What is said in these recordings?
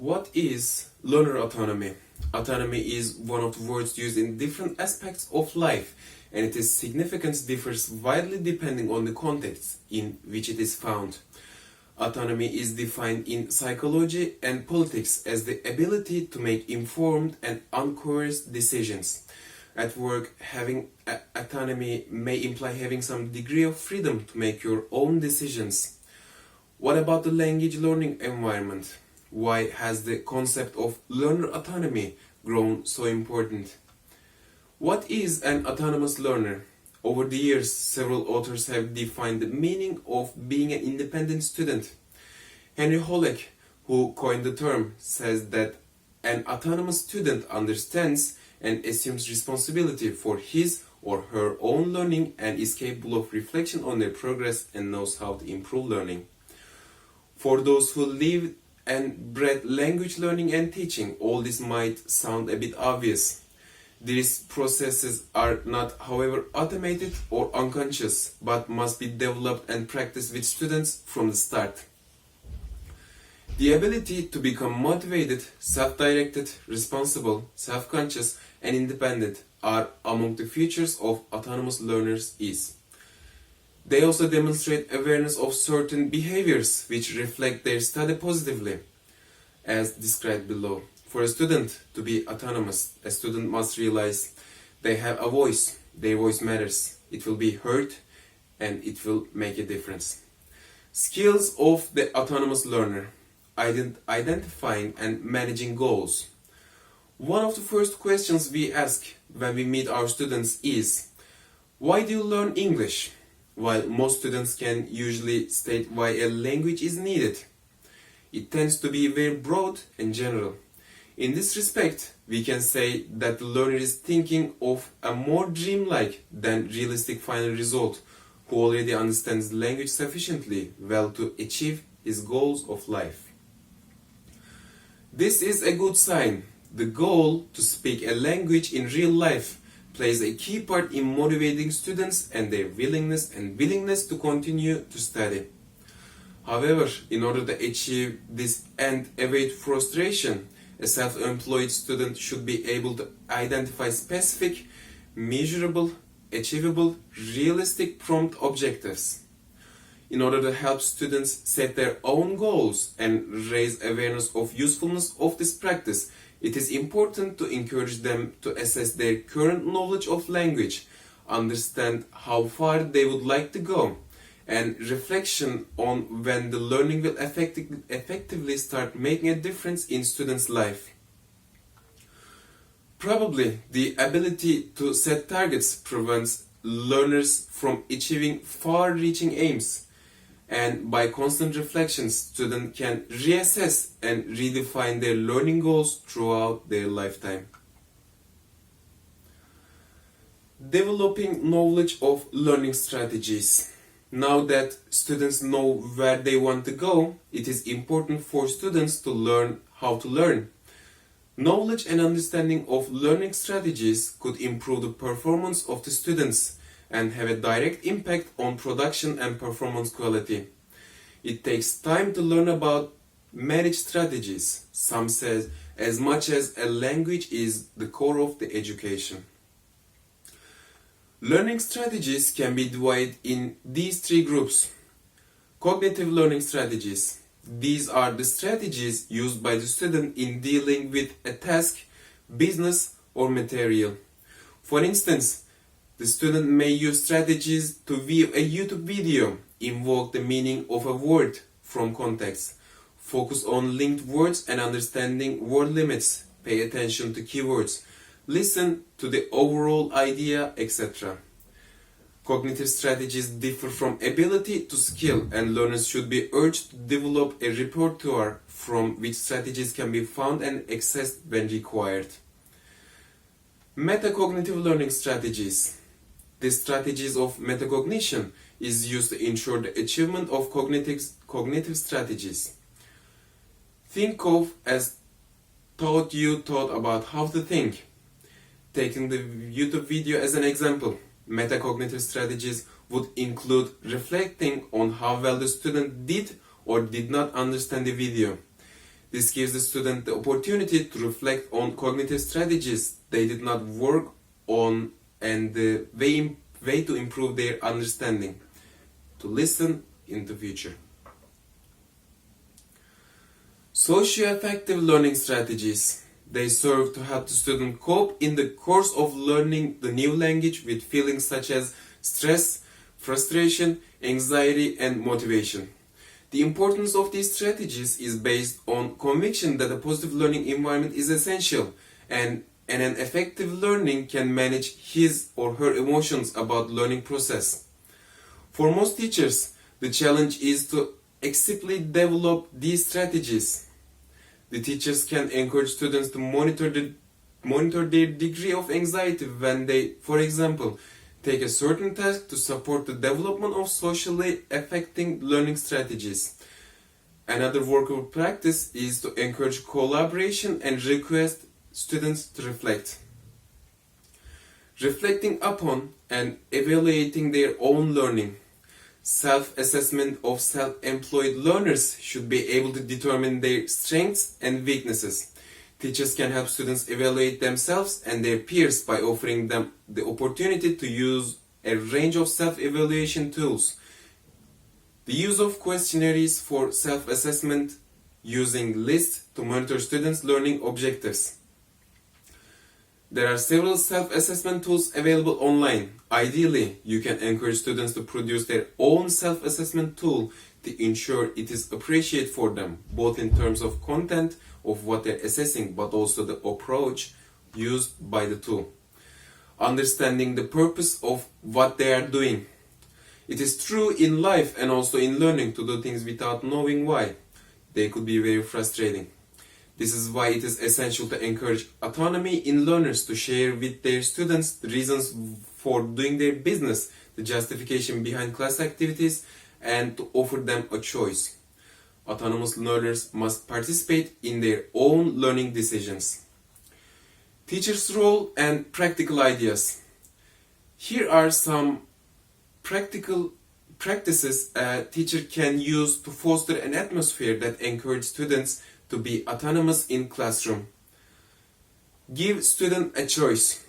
What is learner autonomy? Autonomy is one of the words used in different aspects of life, and its significance differs widely depending on the context in which it is found. Autonomy is defined in psychology and politics as the ability to make informed and uncoerced decisions. At work, having autonomy may imply having some degree of freedom to make your own decisions. What about the language learning environment? Why has the concept of learner autonomy grown so important? What is an autonomous learner? Over the years, several authors have defined the meaning of being an independent student. Henry Holleck, who coined the term, says that an autonomous student understands and assumes responsibility for his or her own learning and is capable of reflection on their progress and knows how to improve learning. For those who live and breed language learning and teaching, all this might sound a bit obvious. These processes are not, however, automated or unconscious, but must be developed and practiced with students from the start. The ability to become motivated, self-directed, responsible, self-conscious, and independent are among the features of autonomous learners is. They also demonstrate awareness of certain behaviors which reflect their study positively, as described below. For a student to be autonomous, a student must realize they have a voice, their voice matters, it will be heard, and it will make a difference. Skills of the autonomous learner: identifying and managing goals. One of the first questions we ask when we meet our students is, why do you learn English? While most students can usually state why a language is needed, it tends to be very broad and general. In this respect, we can say that the learner is thinking of a more dreamlike than realistic final result, who already understands language sufficiently well to achieve his goals of life. This is a good sign. The goal to speak a language in real life plays a key part in motivating students and their willingness to continue to study. However, in order to achieve this and avoid frustration, a self-employed student should be able to identify specific, measurable, achievable, realistic prompt objectives. In order to help students set their own goals and raise awareness of usefulness of this practice, it is important to encourage them to assess their current knowledge of language, understand how far they would like to go, and reflection on when the learning will effectively start making a difference in students' life. Probably the ability to set targets prevents learners from achieving far-reaching aims, and by constant reflections, students can reassess and redefine their learning goals throughout their lifetime. Developing knowledge of learning strategies. Now that students know where they want to go, it is important for students to learn how to learn. Knowledge and understanding of learning strategies could improve the performance of the students and have a direct impact on production and performance quality. It takes time to learn about marriage strategies. Some say as much as a language is the core of the education. Learning strategies can be divided in these three groups. Cognitive learning strategies. These are the strategies used by the student in dealing with a task, business, or material. For instance, the student may use strategies to view a YouTube video, invoke the meaning of a word from context, focus on linked words and understanding word limits, pay attention to keywords, listen to the overall idea, etc. Cognitive strategies differ from ability to skill, and learners should be urged to develop a repertoire from which strategies can be found and accessed when required. Metacognitive learning strategies. The strategies of metacognition is used to ensure the achievement of cognitive strategies. Think of as thought you thought about how to think. Taking the YouTube video as an example, metacognitive strategies would include reflecting on how well the student did or did not understand the video. This gives the student the opportunity to reflect on cognitive strategies they did not work on and the way to improve their understanding, to listen in the future. Socio-affective learning strategies. They serve to help the student cope in the course of learning the new language with feelings such as stress, frustration, anxiety, and motivation. The importance of these strategies is based on conviction that a positive learning environment is essential, and an effective learning can manage his or her emotions about learning process. For most teachers, the challenge is to actively develop these strategies. The teachers can encourage students to monitor their degree of anxiety when they, for example, take a certain task to support the development of socially affecting learning strategies. Another workable practice is to encourage collaboration and request students to reflect. Reflecting upon and evaluating their own learning. Self-assessment of self-employed learners should be able to determine their strengths and weaknesses. Teachers can help students evaluate themselves and their peers by offering them the opportunity to use a range of self-evaluation tools. The use of questionnaires for self-assessment, using lists to monitor students' learning objectives. There are several self-assessment tools available online. Ideally, you can encourage students to produce their own self-assessment tool to ensure it is appreciated for them, both in terms of content of what they're assessing, but also the approach used by the tool. Understanding the purpose of what they are doing. It is true in life and also in learning to do things without knowing why. They could be very frustrating. This is why it is essential to encourage autonomy in learners to share with their students the reasons for doing their business, the justification behind class activities, and to offer them a choice. Autonomous learners must participate in their own learning decisions. Teacher's role and practical ideas. Here are some practical practices a teacher can use to foster an atmosphere that encourages students to be autonomous in classroom. Give student a choice.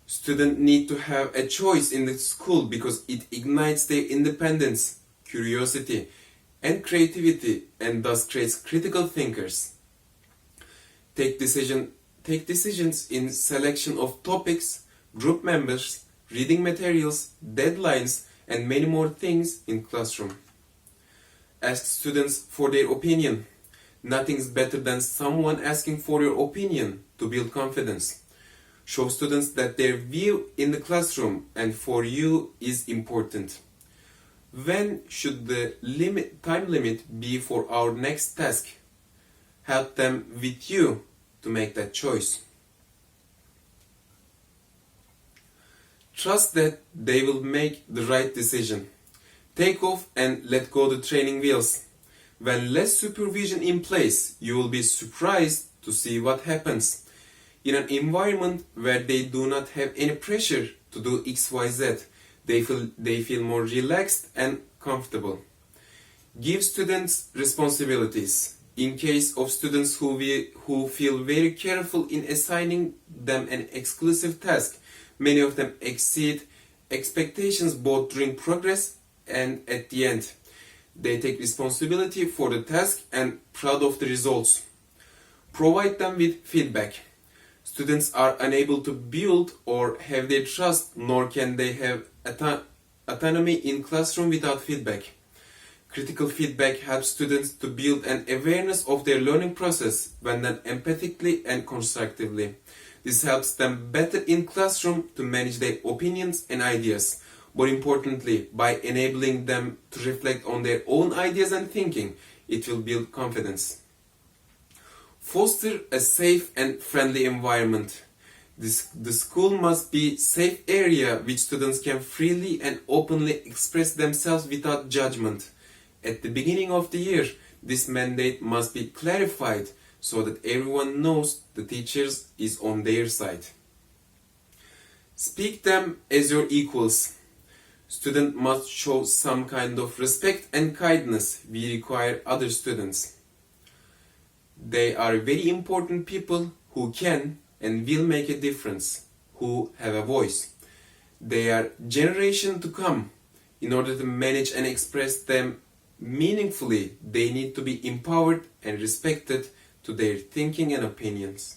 Students need to have a choice in the school because it ignites their independence, curiosity, and creativity, and thus creates critical thinkers. Take decisions in selection of topics, group members, reading materials, deadlines, and many more things in classroom. Ask students for their opinion. Nothing's better than someone asking for your opinion to build confidence. Show students that their view in the classroom and for you is important. When should the time limit be for our next task? Help them with you to make that choice. Trust that they will make the right decision. Take off and let go the training wheels. When less supervision in place, you will be surprised to see what happens. In an environment where they do not have any pressure to do XYZ, they feel more relaxed and comfortable. Give students responsibilities. In case of students who feel very careful in assigning them an exclusive task, many of them exceed expectations both during progress and at the end. They take responsibility for the task and proud of the results. Provide them with feedback. Students are unable to build or have their trust, nor can they have autonomy in classroom without feedback. Critical feedback helps students to build an awareness of their learning process when done empathically and constructively. This helps them better in classroom to manage their opinions and ideas. More importantly, by enabling them to reflect on their own ideas and thinking, it will build confidence. Foster a safe and friendly environment. The school must be a safe area which students can freely and openly express themselves without judgment. At the beginning of the year, this mandate must be clarified so that everyone knows the teachers is on their side. Speak them as your equals. Student must show some kind of respect and kindness we require other students. They are very important people who can and will make a difference, who have a voice. They are generation to come. In order to manage and express them meaningfully, they need to be empowered and respected to their thinking and opinions.